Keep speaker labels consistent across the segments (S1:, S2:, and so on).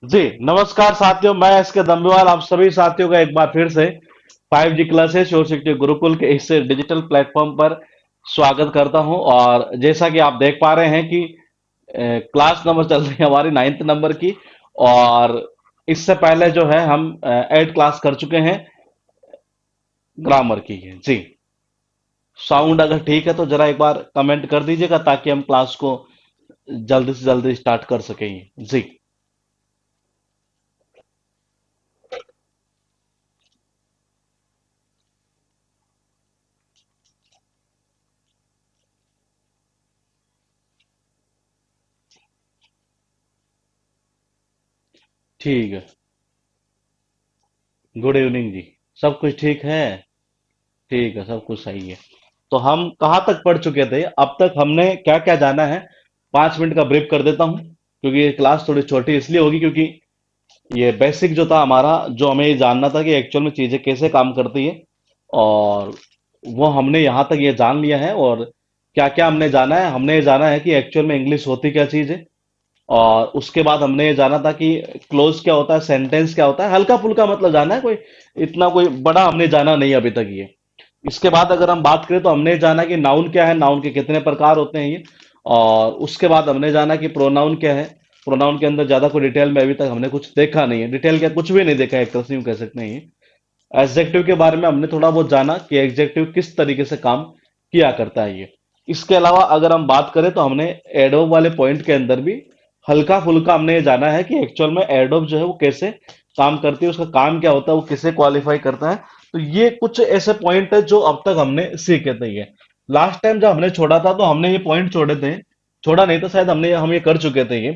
S1: जी नमस्कार साथियों, मैं एसके दम्बेवाल आप सभी साथियों का एक बार फिर से 5G क्लासेस और शिक्षक गुरुकुल के इस डिजिटल प्लेटफॉर्म पर स्वागत करता हूं। और जैसा कि आप देख पा रहे हैं कि क्लास नंबर चल रही है हमारी 9th नंबर की। और इससे पहले जो है हम 8 क्लास कर चुके हैं ग्रामर की है जी। साउंड अगर ठीक है तो जरा एक बार कमेंट कर दीजिएगा ताकि हम क्लास को जल्दी से जल्दी स्टार्ट कर सकें जी। ठीक है। गुड इवनिंग जी। सब कुछ ठीक है। ठीक है, सब कुछ सही है। तो हम कहाँ तक पढ़ चुके थे अब तक, हमने क्या क्या जाना है? 5 मिनट का ब्रीफ कर देता हूँ क्योंकि ये क्लास थोड़ी छोटी इसलिए होगी क्योंकि ये बेसिक जो था हमारा, जो हमें ये जानना था कि एक्चुअल में चीजें कैसे काम करती है, और वो हमने यहाँ तक ये जान लिया है। और क्या क्या हमने जाना है? हमने ये जाना है कि एक्चुअल में इंग्लिश होती क्या चीज है, और उसके बाद हमने ये जाना था कि क्लोज क्या होता है, सेंटेंस क्या होता है, हल्का फुल्का मतलब जाना है, कोई इतना कोई बड़ा हमने जाना नहीं अभी तक ये। इसके बाद अगर हम बात करें तो हमने जाना कि नाउन क्या है, नाउन के कितने प्रकार होते हैं ये। और उसके बाद हमने जाना कि प्रोनाउन क्या है। प्रोनाउन के अंदर ज्यादा कोई डिटेल में अभी तक हमने कुछ देखा नहीं है, डिटेल क्या कुछ भी नहीं देखा है, एक तरह से यूं कह सकते हैं। एडजेक्टिव के बारे में हमने थोड़ा बहुत जाना कि एडजेक्टिव किस तरीके से काम किया करता है ये। इसके अलावा अगर हम बात करें तो हमने एडवर्ब वाले पॉइंट के अंदर भी हल्का फुल्का हमने ये जाना है कि एक्चुअल में एडवर्ब जो है वो कैसे काम करती है, उसका काम क्या होता है, वो किसे क्वालिफाई करता है। तो ये कुछ ऐसे पॉइंट है जो अब तक हमने सीखे थे। ये लास्ट टाइम जब हमने छोड़ा था तो हमने ये पॉइंट छोड़े थे, छोड़ा नहीं तो शायद हम ये कर चुके थे ये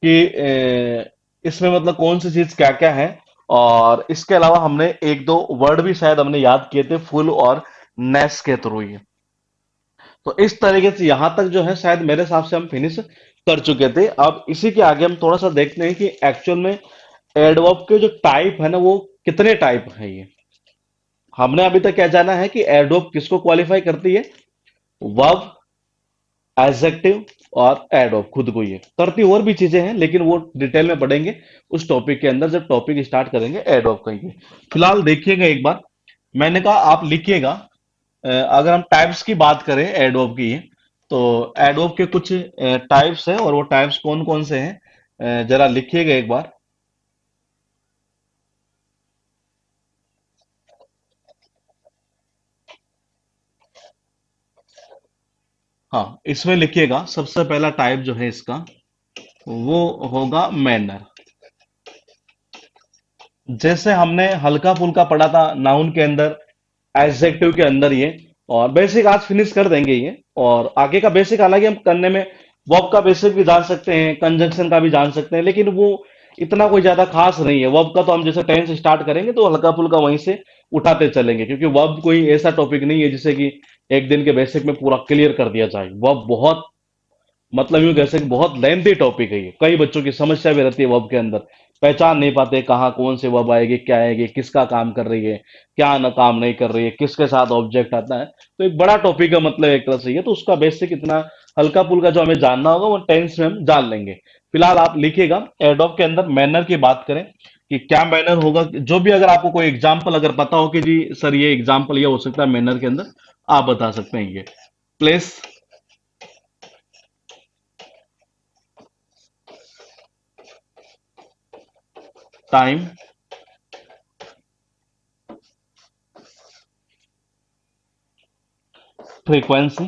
S1: कि इसमें मतलब कौन सी चीज क्या क्या है। और इसके अलावा हमने एक दो वर्ड भी शायद हमने याद किए थे, फुल और नेस के थ्रू ये। तो इस तरीके से यहां तक जो है शायद मेरे हिसाब से हम फिनिश कर चुके थे। अब इसी के आगे हम थोड़ा सा देखते हैं कि एक्चुअल में एडवर्ब के जो टाइप है ना, वो कितने टाइप है ये। हमने अभी तक क्या जाना है कि एडवर्ब किसको क्वालिफाई करती है, वर्ब, एडजेक्टिव और एडवर्ब खुद को ये करती और भी चीजें हैं, लेकिन वो डिटेल में पढ़ेंगे उस टॉपिक के अंदर जब टॉपिक स्टार्ट करेंगे एडवर्ब का ये। फिलहाल देखिएगा एक बार, मैंने कहा आप लिखिएगा। अगर हम टाइप्स की बात करें एडवर्ब की, तो एडवर्ब के कुछ टाइप्स हैं और वो टाइप्स कौन कौन से हैं, जरा लिखिएगा एक बार। हाँ, इसमें लिखिएगा सबसे पहला टाइप जो है इसका, वो होगा मैनर। जैसे हमने हल्का फुल्का पढ़ा था नाउन के अंदर, एडजेक्टिव के अंदर ये, और बेसिक आज फिनिश कर देंगे ये। और आगे का बेसिक हालांकि हम करने में वर्ब का बेसिक भी जान सकते हैं, कंजंक्शन का भी जान सकते हैं, लेकिन वो इतना कोई ज्यादा खास नहीं है। वर्ब का तो हम जैसे टेंस स्टार्ट करेंगे तो हल्का फुल्का वहीं से उठाते चलेंगे, क्योंकि वर्ब कोई ऐसा टॉपिक नहीं है जिसे कि एक दिन के बेसिक में पूरा क्लियर कर दिया जाए। वर्ब बहुत मतलब यूं कह सकते हैं, बहुत लेंथी टॉपिक है ये। कई बच्चों की समस्या भी रहती है वर्ब के अंदर, पहचान नहीं पाते कहाँ कौन से वर्ब आएगी, क्या आएगी, किसका काम कर रही है, क्या न काम नहीं कर रही है, किसके साथ ऑब्जेक्ट आता है। तो एक बड़ा टॉपिक है मतलब एक तरह से ये। तो उसका बेसिक इतना हल्का फुल्का जो हमें जानना होगा वो टेंस में हम जान लेंगे। फिलहाल आप लिखिएगा एडॉब के अंदर मैनर की बात करें कि क्या मैनर होगा। जो भी अगर आपको कोई एग्जाम्पल अगर पता हो कि जी सर ये एग्जाम्पल ये हो सकता है मैनर के अंदर, आप बता सकते हैं ये। प्लेस, टाइम, फ्रीक्वेंसी,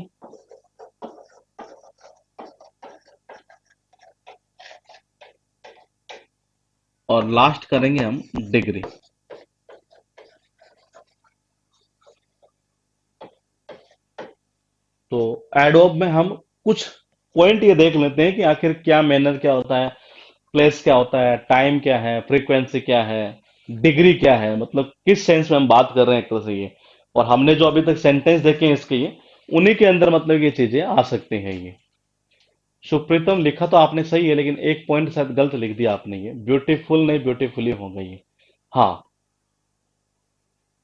S1: और लास्ट करेंगे हम डिग्री। तो एडोब में हम कुछ पॉइंट ये देख लेते हैं कि आखिर क्या मैनर क्या होता है, प्लेस क्या होता है, टाइम क्या है, फ्रीक्वेंसी क्या है, डिग्री क्या है, मतलब किस सेंस में हम बात कर रहे हैं एक तरह से ये। और हमने जो अभी तक सेंटेंस देखे हैं इसके, ये उन्हीं के अंदर मतलब ये चीजें आ सकती हैं ये। सुप्रीतम लिखा तो आपने सही है, लेकिन एक पॉइंट शायद गलत लिख दिया आपने, ये ब्यूटीफुल नहीं ब्यूटीफुली हो गई है। हाँ,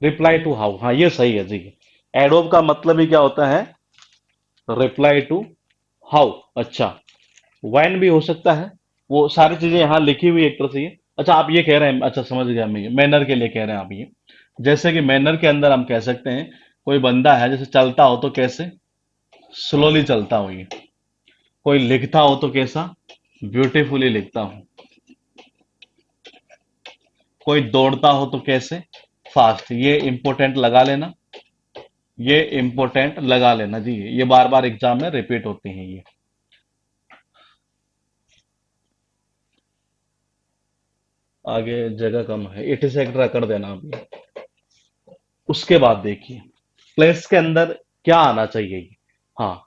S1: रिप्लाई टू हाउ, हाँ ये सही है जी। एडोब का मतलब ही क्या होता है, रिप्लाई टू हाउ। अच्छा, वैन भी हो सकता है, वो सारी चीजें यहाँ लिखी हुई एक तरह से ये। अच्छा आप ये कह रहे हैं, अच्छा समझ गया मैं, ये मैनर के लिए कह रहे हैं आप ये। जैसे कि मैनर के अंदर हम कह सकते हैं, कोई बंदा है जैसे चलता हो तो कैसे, स्लोली चलता हो ये। कोई लिखता हो तो कैसा, ब्यूटीफुली लिखता हूं। कोई दौड़ता हो तो कैसे, फास्ट। ये इंपॉर्टेंट लगा लेना, ये इंपॉर्टेंट लगा लेना जी, ये बार बार एग्जाम में रिपीट होते हैं ये। आगे जगह कम है, 86 कर देना आप ये। उसके बाद देखिए, प्लेस के अंदर क्या आना चाहिए ये। हाँ।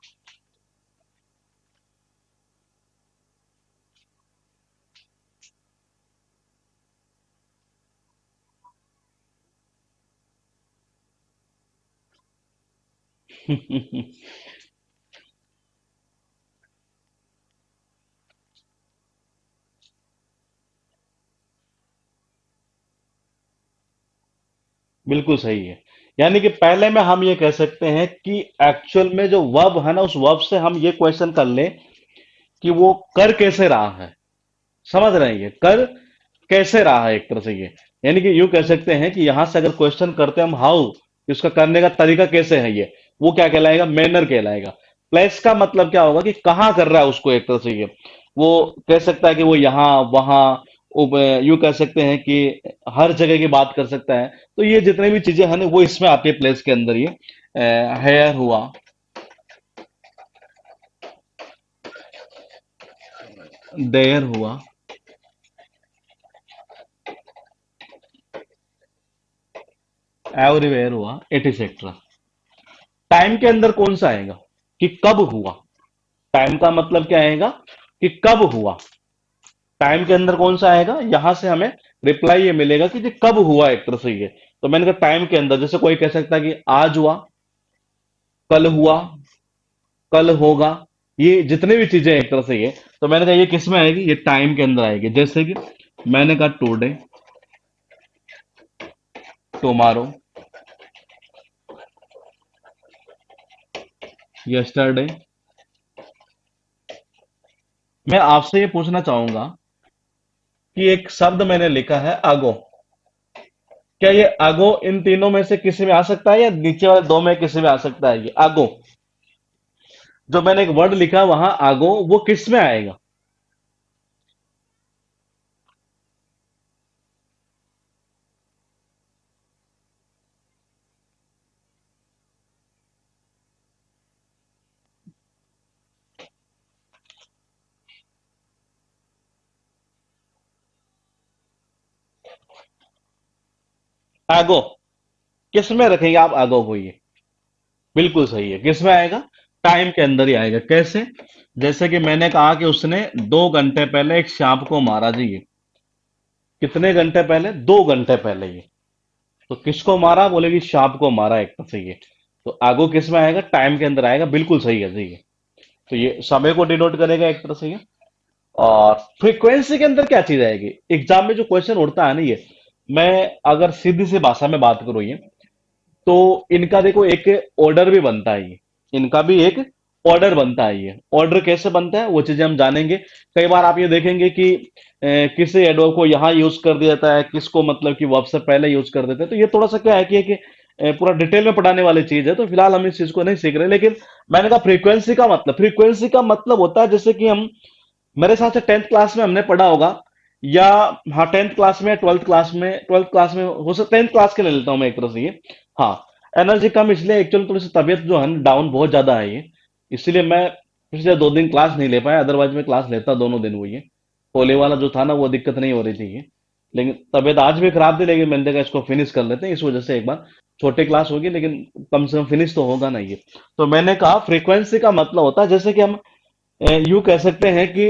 S1: बिल्कुल सही है। यानी कि पहले में हम ये कह सकते हैं कि एक्चुअल में जो वर्ब है ना, उस वर्ब से हम ये क्वेश्चन कर ले कि वो कर कैसे रहा है। समझ रहे हैं, ये कर कैसे रहा है एक तरह से ये। यानी कि यूं कह सकते हैं कि यहां से अगर क्वेश्चन करते हैं हम हाउ, इसका करने का तरीका कैसे है ये, वो क्या कहलाएगा, मैनर कहलाएगा। प्लेस का मतलब क्या होगा कि कहाँ कर रहा है उसको एक तरह से ये। वो कह सकता है कि वो यहाँ वहां, यूं कह सकते हैं कि हर जगह की बात कर सकता है। तो ये जितने भी चीजें हैं ना, वो इसमें आती है प्लेस के अंदर ये। हेयर हुआ, देयर हुआ, एवरीवेयर हुआ, एटसेट्रा। टाइम के अंदर कौन सा आएगा, कि कब हुआ। टाइम का मतलब क्या आएगा, कि कब हुआ। टाइम के अंदर कौन सा आएगा, यहां से हमें रिप्लाई ये मिलेगा कि ये कब हुआ एक तरह से ये। तो मैंने कहा टाइम के अंदर, जैसे कोई कह सकता है कि आज हुआ, कल हुआ, कल होगा। ये जितने भी चीजें हैं एक तरह से ये, तो मैंने कहा ये किस में आएगी, ये टाइम के अंदर आएगी। जैसे कि मैंने कहा टुडे, टुमारो, यस्टरडे। मैं आपसे ये पूछना चाहूंगा कि एक शब्द मैंने लिखा है अगो, क्या ये अगो इन तीनों में से किसी में आ सकता है, या नीचे वाले दो में किसी में आ सकता है ये अगो। जो मैंने एक वर्ड लिखा वहां अगो, वो किस में आएगा। आगो, किस में रखेंगे आप आगो को ये। बिल्कुल सही है, किस में आएगा, टाइम के अंदर ही आएगा। कैसे, जैसे कि मैंने कहा कि उसने 2 घंटे पहले एक सांप को मारा जी ये। कितने घंटे पहले, 2 घंटे पहले ये। तो किसको मारा, बोलेगी सांप को मारा एक तरह से ये। तो आगो किस में आएगा, टाइम के अंदर आएगा। बिल्कुल सही है जी ये। तो ये समय को डिनोट करेगा एक तरह से ये। और फ्रीक्वेंसी के अंदर क्या चीज आएगी, एग्जाम में जो क्वेश्चन उठता है ना ये, मैं अगर सीधी सी भाषा में बात करूं ये, तो इनका देखो एक ऑर्डर भी बनता है ये। इनका भी एक ऑर्डर बनता है ये। ऑर्डर कैसे बनता है वो चीजें हम जानेंगे। कई बार आप ये देखेंगे कि किसी एडवर्ब को यहाँ यूज कर दिया जाता है, किसको मतलब कि वर्ब से पहले यूज कर देते हैं। तो ये थोड़ा सा क्या है कि पूरा डिटेल में पढ़ाने वाली चीज है, तो फिलहाल हम इस चीज को नहीं सीख रहे। लेकिन मैंने कहा फ्रीक्वेंसी का मतलब, फ्रीक्वेंसी का मतलब होता है जैसे कि हम, मेरे हिसाब से 10th क्लास में हमने पढ़ा होगा, या हाँ 10th क्लास में, 12th क्लास में, 12th क्लास में हो सकता, 10th क्लास के ले लेता हूँ मैं एक तरह से ये। हाँ, एनर्जी कम इसलिए, एक्चुअली थोड़ी सी तबीयत जो है डाउन बहुत ज्यादा है ये, इसलिए मैं पिछले 2 दिन क्लास नहीं ले पाया। अदरवाइज मैं क्लास लेता दोनों दिन। वो ये पोले वाला जो था ना, वो दिक्कत नहीं हो रही थी ये। लेकिन तबीयत आज भी खराब थी, लेकिन मैंने देखा इसको फिनिश कर लेते हैं, इस वजह से एक बार छोटी क्लास होगी लेकिन कम से कम फिनिश तो होगा ना ये। तो मैंने कहा फ्रीक्वेंसी का मतलब होता है, जैसे कि हम यूं कह सकते हैं कि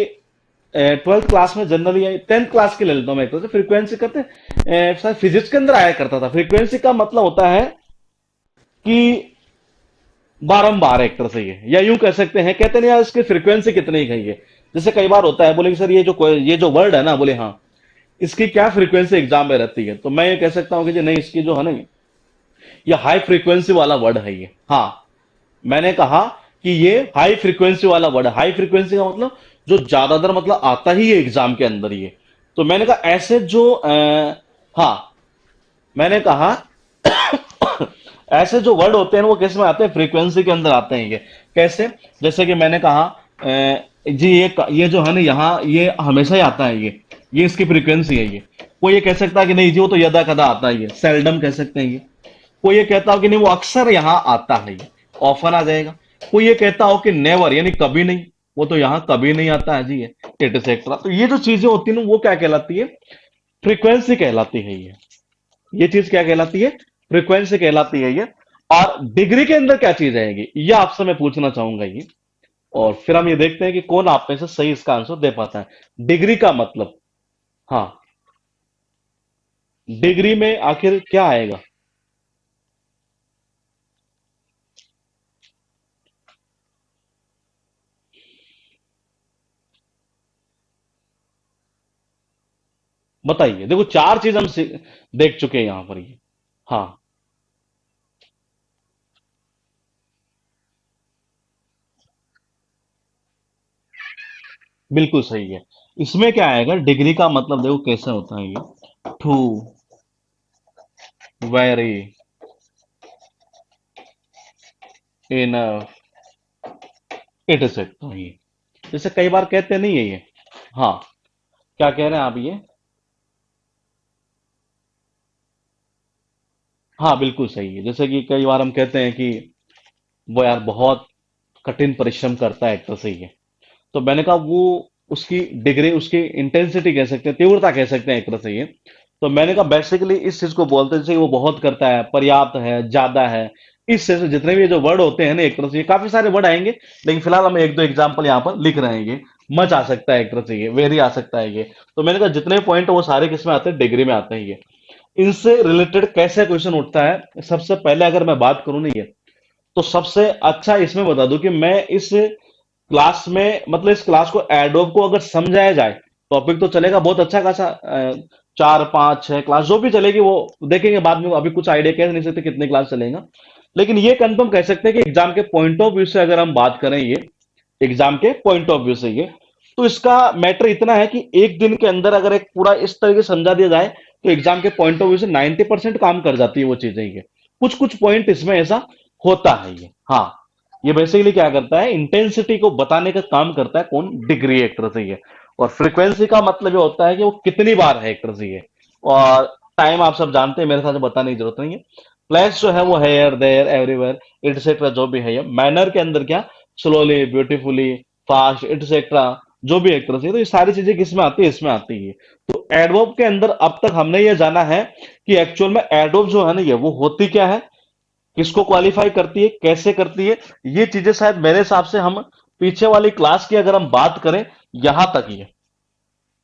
S1: 12th क्लास में जनरली या 10th क्लास के ले लेता हूं मैं, एक तरह से फ्रीक्वेंसी कहते हैं, शायद फिजिक्स के अंदर आया करता था। फ्रीक्वेंसी का मतलब होता है कि बारंबार, एक तरह से ये, या यूं कह सकते हैं, कहते नहीं यार इसकी फ्रीक्वेंसी कितनी गई है। जैसे कई बार होता है, बोले कि सर ये जो वर्ड है ना, बोले हाँ इसकी क्या फ्रीक्वेंसी एग्जाम में रहती है, तो मैं ये कह सकता हूं कि जी नहीं, इसकी जो है ना, ये हाई फ्रीक्वेंसी वाला वर्ड है ये। हाँ, मैंने कहा कि ये हाई फ्रीक्वेंसी वाला वर्ड है। हाई फ्रीक्वेंसी का मतलब जो ज्यादातर मतलब आता ही है एग्जाम के अंदर ये। तो मैंने कहा ऐसे जो हाँ, मैंने कहा ऐसे जो वर्ड होते हैं वो किस में आते हैं, फ्रीक्वेंसी के अंदर आते हैं ये। कैसे? जैसे कि मैंने कहा जी ये जो है ना यहाँ, ये हमेशा ही आता है ये इसकी फ्रीक्वेंसी है ये। कोई ये कह सकता है कि नहीं जी वो तो यदा कदा आता है, ये सेल्डम कह सकते हैं ये। कोई ये कहता हो कि नहीं वो अक्सर यहाँ आता है, ये ऑफन आ जाएगा। कोई ये कहता हो कि नेवर, यानी कभी नहीं, वो तो यहाँ कभी नहीं आता है जी, ये एटसेट्रा। तो ये जो चीजें होती है ना, वो क्या कहलाती है, फ्रीक्वेंसी कहलाती है ये चीज क्या कहलाती है, फ्रीक्वेंसी कहलाती है ये। और डिग्री के अंदर क्या चीज आएगी, ये आपसे मैं पूछना चाहूंगा ये। और फिर हम ये देखते हैं कि कौन आप में से सही इसका आंसर दे पाता है। डिग्री का मतलब, हाँ, डिग्री में आखिर क्या आएगा। बताइए, देखो चार चीज हम देख चुके हैं यहां पर ये। हाँ, बिल्कुल सही है। इसमें क्या आएगा, डिग्री का मतलब देखो कैसे होता है ये, to, very, enough, it set. तो ये जैसे कई बार कहते नहीं है ये। हाँ, क्या कह रहे हैं आप ये। हाँ, बिल्कुल सही है। जैसे कि कई बार हम कहते हैं कि वो यार बहुत कठिन परिश्रम करता है, एक तरह से ये। तो मैंने कहा वो उसकी डिग्री, उसकी इंटेंसिटी कह सकते हैं, तीव्रता कह सकते हैं एक तरह से ये। तो मैंने कहा बेसिकली इस चीज को बोलते हैं, जैसे वो बहुत करता है, पर्याप्त है, ज्यादा है। इस तरह से जितने भी ये जो वर्ड होते हैं ना, एक तरह से ये काफी सारे वर्ड आएंगे, लेकिन फिलहाल हम एक दो एग्जाम्पल यहाँ पर लिख रहे हैं ये। मच आ सकता है एक तरह से ये, वेरी आ सकता है ये। तो मैंने कहा जितने पॉइंट वो सारे किसमें आते हैं, डिग्री में आते हैं ये। इनसे रिलेटेड कैसे क्वेश्चन उठता है, सबसे पहले अगर मैं बात करूं ना ये, तो सबसे अच्छा इसमें बता दूं कि मैं इस क्लास में, मतलब इस क्लास को, एडोब को अगर समझाया जाए, टॉपिक तो चलेगा बहुत अच्छा खासा, 4 5 6 क्लास जो भी चलेगी वो देखेंगे बाद में, अभी कुछ आइडिया कह नहीं सकते कितने क्लास चलेगा। लेकिन ये कंफर्म कह सकते हैं कि एग्जाम के पॉइंट ऑफ व्यू से अगर हम बात करें ये, एग्जाम के पॉइंट ऑफ व्यू से ये, तो इसका मैटर इतना है कि एक दिन के अंदर अगर एक पूरा इस तरीके से समझा दिया जाए, तो एग्जाम के पॉइंट ऑफ व्यू से 90% काम कर जाती है वो चीजें ये। कुछ कुछ पॉइंट इसमें ऐसा होता है ये। हाँ, ये बेसिकली क्या करता है, इंटेंसिटी को बताने का काम करता है कौन, डिग्री, एक तरह से ये। और फ्रीक्वेंसी का मतलब ये होता है कि वो कितनी बार है, एक तरह से ये। और टाइम आप सब जानते हैं, मेरे साथ बताने की जरूरत नहीं है। प्लेस जो है वो हेयर देयर एवरीवेयर एटसेट्रा, जो भी है ये। मैनर के अंदर क्या, स्लोली, ब्यूटीफुली, फास्ट, एटसेट्रा, जो भी एक तरह से। तो ये सारी चीजें किसमें आती है, इसमें आती है। तो एडवर्ब के अंदर अब तक हमने ये जाना है कि एक्चुअल में एडवर्ब जो है ना ये, वो होती क्या है, किसको क्वालिफाई करती है, कैसे करती है। ये चीजें शायद मेरे हिसाब से हम पीछे वाली क्लास की अगर हम बात करें, यहां तक ही है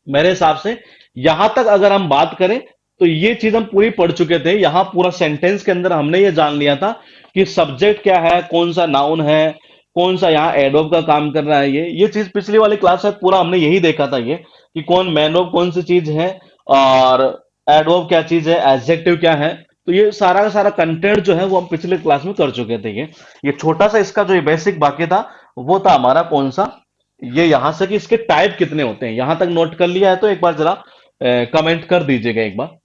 S1: मेरे हिसाब से। यहां तक अगर हम बात करें तो ये चीज हम पूरी पढ़ चुके थे। यहां पूरा सेंटेंस के अंदर हमने ये जान लिया था कि सब्जेक्ट क्या है, कौन सा नाउन है, कौन सा यहाँ एडवर्ब का काम कर रहा है। ये चीज पिछली वाली क्लास शायद पूरा हमने यही देखा था ये, कि कौन मैन वर्ब कौन सी चीज है, और एडवर्ब क्या चीज है, एडजेक्टिव क्या है। तो ये सारा का सारा कंटेंट जो है वो हम पिछले क्लास में कर चुके थे ये छोटा सा इसका जो ये बेसिक बाकी था, वो था हमारा कौन सा, ये यहां से कि इसके टाइप कितने होते हैं। यहां तक नोट कर लिया है तो एक बार जरा कमेंट कर दीजिएगा एक बार।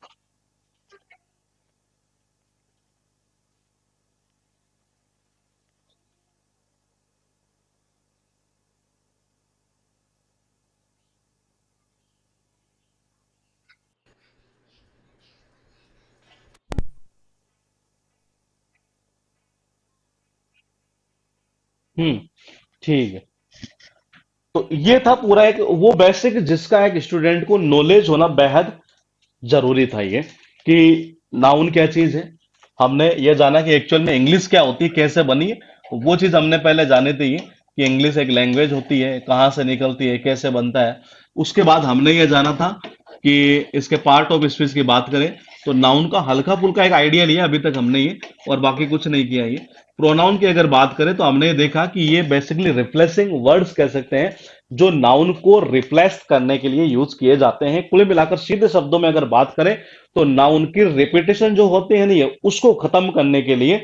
S1: हम्म, ठीक है। तो ये था पूरा एक वो बेसिक, जिसका एक स्टूडेंट को नॉलेज होना बेहद जरूरी था ये कि नाउन क्या चीज है। हमने ये जाना कि एक्चुअल में इंग्लिश क्या होती है, कैसे बनी है। वो चीज हमने पहले जानी थी ये, कि इंग्लिश एक लैंग्वेज होती है, कहाँ से निकलती है, कैसे बनता है। उसके बाद हमने ये जाना था कि इसके पार्ट ऑफ स्पीच की बात करें तो नाउन का हल्का फुल्का एक आइडिया लिया अभी तक हमने ये, और बाकी कुछ नहीं किया ये। प्रोनाउन की अगर बात करें तो हमने ये देखा कि ये बेसिकली रिप्लेसिंग वर्ड्स कह सकते हैं, जो नाउन को रिप्लेस करने के लिए यूज किए जाते हैं। कुल मिलाकर सीधे शब्दों में अगर बात करें तो नाउन की रिपीटेशन जो होती है नहीं, उसको खत्म करने के लिए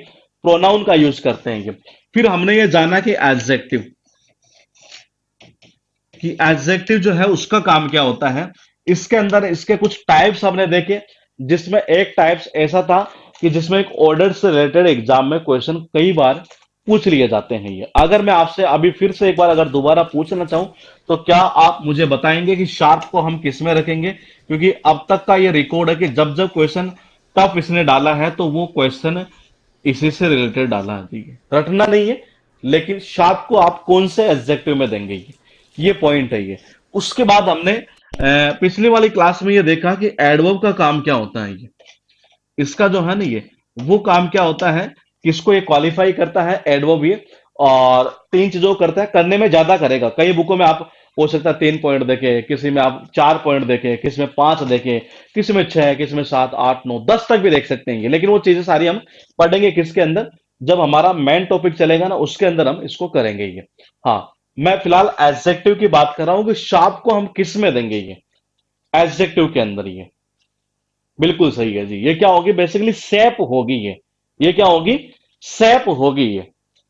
S1: प्रोनाउन का यूज करते हैं ये। फिर हमने ये जाना कि एडजेक्टिव जो है उसका काम क्या होता है। इसके अंदर इसके कुछ टाइप्स हमने देखे, जिसमें एक टाइप्स ऐसा था कि जिसमें एक ऑर्डर से रिलेटेड एग्जाम में क्वेश्चन कई बार पूछ लिए जाते हैं। ये अगर मैं आपसे अभी फिर से एक बार अगर दोबारा पूछना चाहूं तो क्या आप मुझे बताएंगे कि शार्प को हम किस में रखेंगे, क्योंकि अब तक का ये रिकॉर्ड है कि जब जब क्वेश्चन टफ इसने डाला है तो वो क्वेश्चन इसी से रिलेटेड डाला है। ठीक है, रटना नहीं है, लेकिन शार्प को आप कौन से एडजेक्टिव में देंगे, ये पॉइंट है ये। उसके बाद हमने पिछली वाली क्लास में ये देखा कि एडवर्ब का काम क्या होता है। ये इसका जो है ना ये, वो काम क्या होता है, किसको ये क्वालिफाई करता है एडवर्ब ये। और तीन चीजों को करता है, करने में ज्यादा करेगा। कई बुकों में आप हो सकता है 3 पॉइंट देखे, किसी में आप 4 पॉइंट देखे, किसी में 5 देखे, किसी में 6, किसी में 7, 8, 9, 10 तक भी देख सकते हैं ये। लेकिन वो चीजें सारी हम पढ़ेंगे किसके अंदर, जब हमारा मेन टॉपिक चलेगा ना उसके अंदर हम इसको करेंगे ये। हाँ, मैं फिलहाल एडजेक्टिव की बात कर रहा हूं कि शार्प को हम किस में देंगे ये, एडजेक्टिव के अंदर ये। बिल्कुल सही है जी, ये क्या होगी, बेसिकली सैप होगी ये क्या होगी, सैप होगी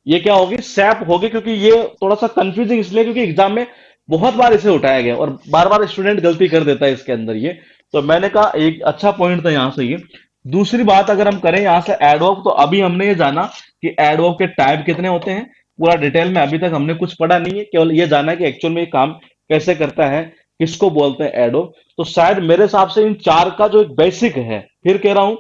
S1: ये क्या होगी, सैप होगी। क्योंकि ये थोड़ा सा कंफ्यूजिंग इसलिए क्योंकि एग्जाम में बहुत बार इसे उठाया गया और बार बार स्टूडेंट गलती कर देता है इसके अंदर ये। तो मैंने कहा एक अच्छा पॉइंट था यहां से ये। दूसरी बात अगर हम करें यहां से एडवर्ब, तो अभी हमने ये जाना कि एडवर्ब के टाइप कितने होते हैं। पूरा डिटेल में अभी तक हमने कुछ पढ़ा नहीं है, केवल ये जाना है कि एक्चुअल में ये काम कैसे करता है, किसको बोलते हैं एडवर्ब। तो शायद मेरे हिसाब से इन चार का जो एक बेसिक है, फिर कह रहा हूं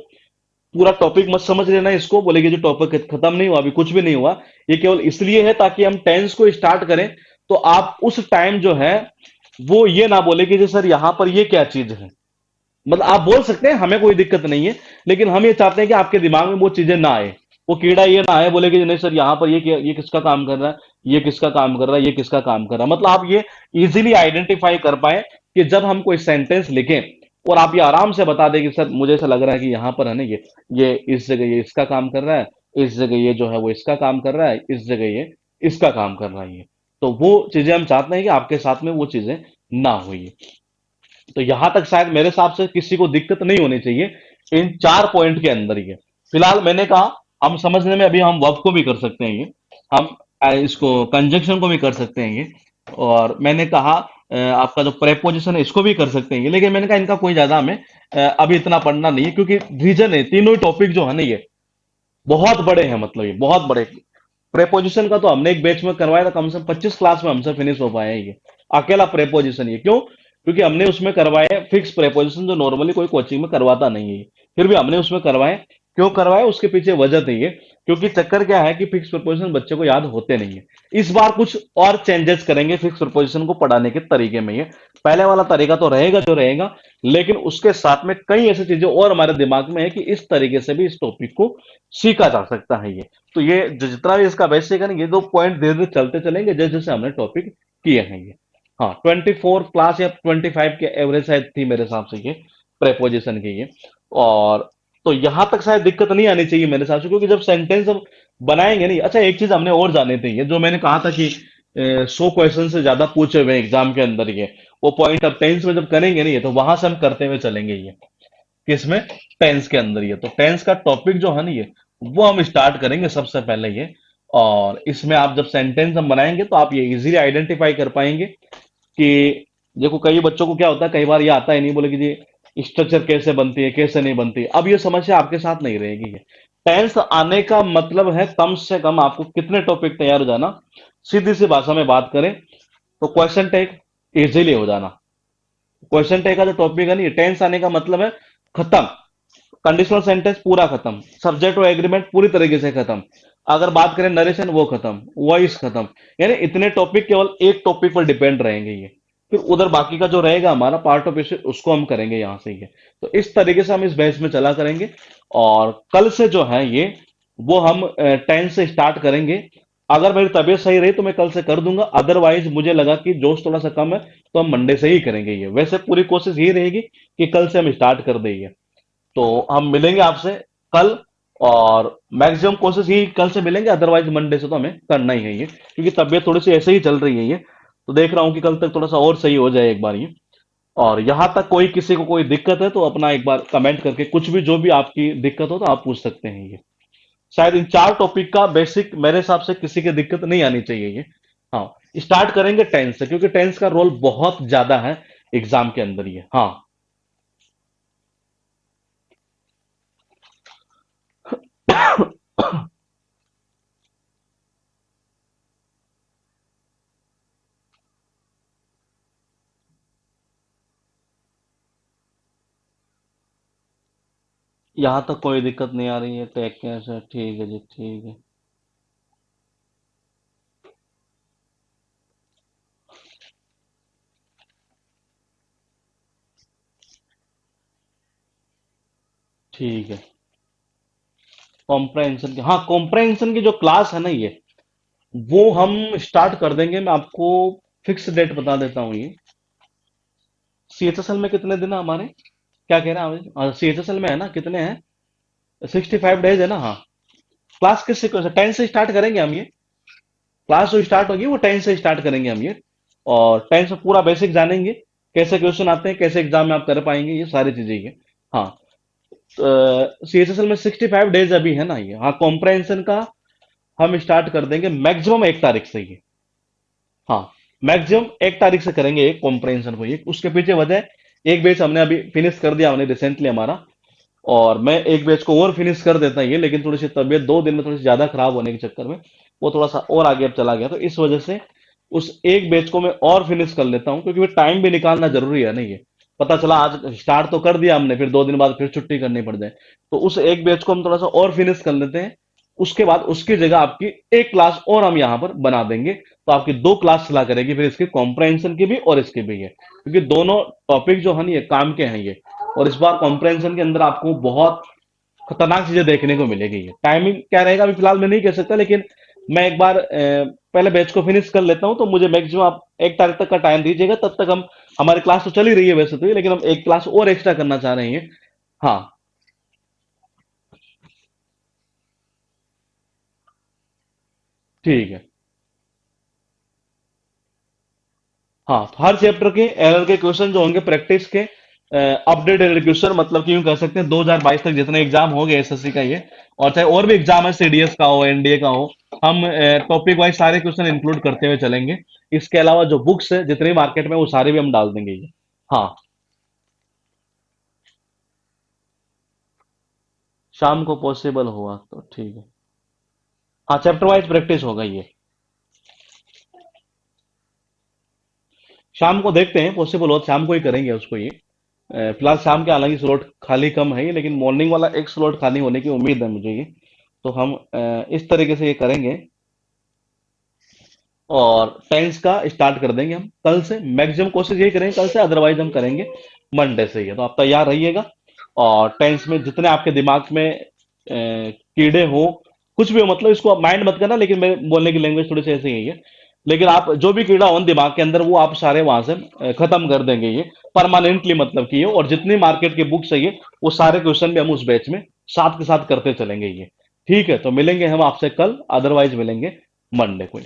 S1: पूरा टॉपिक मत समझ लेना इसको, बोलेगी जो टॉपिक खत्म नहीं हुआ, अभी कुछ भी नहीं हुआ। ये केवल इसलिए है ताकि हम टेंस को स्टार्ट करें तो आप उस टाइम जो है वो ये ना बोले कि जी सर यहां पर ये क्या चीज है। मतलब आप बोल सकते हैं, हमें कोई दिक्कत नहीं है, लेकिन हम ये चाहते हैं कि आपके दिमाग में वो चीजें ना आए, वो कीड़ा ये ना आए बोले कि नहीं सर यहाँ पर ये किसका काम कर रहा है, ये किसका काम कर रहा है, ये किसका काम कर रहा है। मतलब आप ये इजीली आइडेंटिफाई कर पाए कि जब हम कोई सेंटेंस लिखें और आप ये आराम से बता दें कि सर मुझे ऐसा लग रहा है कि यहाँ पर है ना ये इस जगह ये इसका काम कर रहा है, इस जगह ये जो है वो इसका काम कर रहा है, इस जगह ये इसका काम कर रहा है ये। तो वो चीजें हम चाहते हैं कि आपके साथ में वो चीजें ना हुई। तो यहां तक शायद मेरे हिसाब से किसी को दिक्कत नहीं होनी चाहिए इन 4 पॉइंट के अंदर ही है। फिलहाल मैंने कहा हम समझने में, अभी हम वर्ब को भी कर सकते हैं ये, हम इसको कंजंक्शन को भी कर सकते हैं ये, और मैंने कहा आपका जो प्रेपोजिशन है इसको भी कर सकते हैं ये। लेकिन मैंने कहा इनका कोई ज्यादा हमें अभी इतना पढ़ना नहीं है, क्योंकि रीजन है तीनों ही टॉपिक जो है ना ये बहुत बड़े हैं, मतलब ये बहुत बड़े। प्रेपोजिशन का तो हमने एक बैच में करवाया था, कम से कम 25 क्लास में हमसे फिनिश हो पाया है ये अकेला प्रेपोजिशन। ये क्यों, क्योंकि हमने उसमें करवाए फिक्स प्रेपोजिशन जो नॉर्मली कोई कोचिंग में करवाता नहीं है, फिर भी हमने उसमें करवाए। क्यों करवाए, उसके पीछे वजह थी ये, क्योंकि चक्कर क्या है कि फिक्स प्रेपोजिशन बच्चे को याद होते नहीं है। इस बार कुछ और चेंजेस करेंगे फिक्स प्रेपोजिशन को पढ़ाने के तरीके में। ये पहले वाला तरीका तो रहेगा जो रहेगा, लेकिन उसके साथ में कई ऐसी चीजें और हमारे दिमाग में है कि इस तरीके से भी इस टॉपिक को सीखा जा सकता है ये। तो ये जितना भी इसका बेसिक है ना, ये 2 पॉइंट धीरे धीरे चलते चलेंगे जैसे जैसे हमने टॉपिक किए हैं ये। हाँ, 24 क्लास या 25 के एवरेज शायद थी मेरे हिसाब से ये प्रेपोजिशन की ये। और तो यहां तक शायद दिक्कत नहीं आनी चाहिए मेरे हिसाब से, क्योंकि जब सेंटेंस हम बनाएंगे नहीं। अच्छा, एक चीज हमने और जाने थी, ये जो मैंने कहा था कि 100 क्वेश्चन से ज्यादा पूछे हुए एग्जाम के अंदर ये, वो पॉइंट अब टेंस में जब करेंगे नहीं तो वहां से हम करते हुए चलेंगे ये, किसमें, टेंस के अंदर ये। तो टेंस का टॉपिक जो है ना ये, वो हम स्टार्ट करेंगे सबसे पहले ये। और इसमें आप जब सेंटेंस हम बनाएंगे तो आप ये इजीली आइडेंटिफाई कर पाएंगे कि देखो कई बच्चों को क्या होता है, कई बार ये आता है नहीं, बोले कि जी स्ट्रक्चर कैसे बनती है कैसे नहीं बनती। अब ये समस्या आपके साथ नहीं रहेगी ये। टेंस आने का मतलब है कम से कम आपको कितने टॉपिक तैयार हो जाना। सीधी सी भाषा में बात करें तो क्वेश्चन टैग इजीली हो जाना। क्वेश्चन टैग का जो टॉपिक है नहीं, टेंस आने का मतलब है खत्म, कंडीशनल सेंटेंस पूरा खत्म, सब्जेक्ट और एग्रीमेंट पूरी तरीके से खत्म, अगर बात करें नरेशन वो खत्म, वॉइस खत्म। यानी इतने टॉपिक केवल एक टॉपिक पर डिपेंड रहेंगे ये। फिर उधर बाकी का जो रहेगा हमारा पार्ट ऑफ विषय उसको हम करेंगे यहाँ से ही है। तो इस तरीके से हम इस बैच में चला करेंगे। और कल से जो है ये वो हम 10 से स्टार्ट करेंगे। अगर मेरी तबीयत सही रही तो मैं कल से कर दूंगा, अदरवाइज मुझे लगा कि जोश थोड़ा सा कम है तो हम मंडे से ही करेंगे ये। वैसे पूरी कोशिश ये रहेगी कि कल से हम स्टार्ट कर देंगे। तो हम मिलेंगे आपसे कल, और मैक्सिमम कोशिश ही कल से मिलेंगे, अदरवाइज मंडे से तो हमें करना ही है ये, क्योंकि तबीयत थोड़ी सी ऐसे ही चल रही है ये। तो देख रहा हूँ कि कल तक थोड़ा सा और सही हो जाए एक बार ये। और यहां तक कोई किसी को कोई दिक्कत है तो अपना एक बार कमेंट करके कुछ भी जो भी आपकी दिक्कत हो तो आप पूछ सकते हैं ये। शायद इन 4 टॉपिक का बेसिक मेरे हिसाब से किसी की दिक्कत नहीं आनी चाहिए ये। हाँ, स्टार्ट करेंगे टेंस से, क्योंकि टेंस का रोल बहुत ज्यादा है एग्जाम के अंदर ये। हाँ, यहां तक कोई दिक्कत नहीं आ रही है, टेक कैसे, ठीक है जी, ठीक है। ठीक है। कॉम्प्रहेंशन की, हाँ, कॉम्प्रहेंशन की जो क्लास है ना ये, वो हम स्टार्ट कर देंगे। मैं आपको फिक्स डेट बता देता हूँ ये। सीएचएसएल में कितने दिन है हमारे, क्या कह रहे हैं आप? सीएचएसएल में है ना, कितने हैं? 65 डेज है ना। हाँ, क्लास किस से 10 से स्टार्ट करेंगे हम ये। क्लास जो स्टार्ट होगी वो 10 से स्टार्ट करेंगे हम ये। और 10 से पूरा बेसिक जानेंगे, कैसे क्वेश्चन आते हैं, कैसे एग्जाम में आप कर पाएंगे, ये सारी चीजें ये। हाँ, सीएचएसएल में 65 डेज अभी है ना ये। हाँ, कॉम्प्रहेंशन का हम स्टार्ट कर देंगे मैक्सिमम 1 तारीख से ये। हाँ, मैक्सिमम 1 तारीख से करेंगे एक कॉम्प्रहेंशन को ये। उसके पीछे वजह है, एक बेच हमने अभी फिनिश कर दिया हमने रिसेंटली हमारा, और मैं एक बैच को और फिनिश कर देता ये, लेकिन थोड़ी सी तबीयत 2 दिन में थोड़ी सी ज्यादा खराब होने के चक्कर में वो थोड़ा सा और आगे अब चला गया। तो इस वजह से उस एक बैच को मैं और फिनिश कर लेता हूँ, क्योंकि टाइम भी निकालना जरूरी है ना ये। पता चला आज स्टार्ट तो कर दिया हमने, फिर 2 दिन बाद फिर छुट्टी करनी पड़ जाए। तो उस एक बैच को हम थोड़ा सा और फिनिश कर लेते हैं। उसके बाद उसकी जगह आपकी एक क्लास और हम यहाँ पर बना देंगे, तो आपकी 2 क्लास चला करेगी फिर इसकी कॉम्प्रहेंशन की भी और इसकी भी है, क्योंकि दोनों टॉपिक जो है ना ये काम के हैं ये। और इस बार कॉम्प्रहेंशन के अंदर आपको बहुत खतरनाक चीजें देखने को मिलेगी। ये टाइमिंग क्या रहेगा अभी फिलहाल मैं नहीं कह सकता, लेकिन मैं एक बार पहले बैच को फिनिश कर लेता हूं। तो मुझे मैक्सिमम आप 1 तारीख तक का टाइम दीजिएगा, तब तक हम, हमारी क्लास तो चल ही रही है वैसे तो ये, लेकिन हम एक क्लास और एक्स्ट्रा करना चाह रहे हैं। हाँ, ठीक है। हाँ, तो हर चैप्टर के एरर के क्वेश्चन जो होंगे प्रैक्टिस के, अपडेटेड क्वेश्चन, मतलब कि यूं कह सकते हैं 2022 तक जितने एग्जाम हो गए एसएससी का ये, और चाहे और भी एग्जाम है, सीडीएस का हो, एनडीए का हो, हम टॉपिक वाइज सारे क्वेश्चन इंक्लूड करते हुए चलेंगे। इसके अलावा जो बुक्स है जितने मार्केट में वो सारे भी हम डाल देंगे ये। हाँ, शाम को पॉसिबल हुआ तो ठीक है। हाँ, चैप्टर वाइज प्रैक्टिस होगा ये। शाम को देखते हैं, पॉसिबल हो तो शाम को ही करेंगे उसको ये। फिलहाल शाम के हालांकि स्लॉट खाली कम है ये, लेकिन मॉर्निंग वाला एक स्लॉट खाली होने की उम्मीद है मुझे ये। तो हम इस तरीके से ये करेंगे, और टेंस का स्टार्ट कर देंगे हम कल से। मैक्सिमम कोशिश यही करेंगे कल से, अदरवाइज हम करेंगे मंडे से ही है। तो आप तैयार रहिएगा। और टेंस में जितने आपके दिमाग में कीड़े हो, कुछ भी हो, मतलब इसको आप माइंड मत करना, लेकिन मेरे बोलने की लैंग्वेज थोड़ी सी ऐसी ही है। लेकिन आप जो भी कीड़ा हो दिमाग के अंदर वो आप सारे वहां से खत्म कर देंगे ये, परमानेंटली, मतलब कि ये। और जितनी मार्केट की बुक्स है ये, वो सारे क्वेश्चन भी हम उस बैच में साथ के साथ करते चलेंगे ये। ठीक है, तो मिलेंगे हम आपसे कल, अदरवाइज मिलेंगे मंडे को।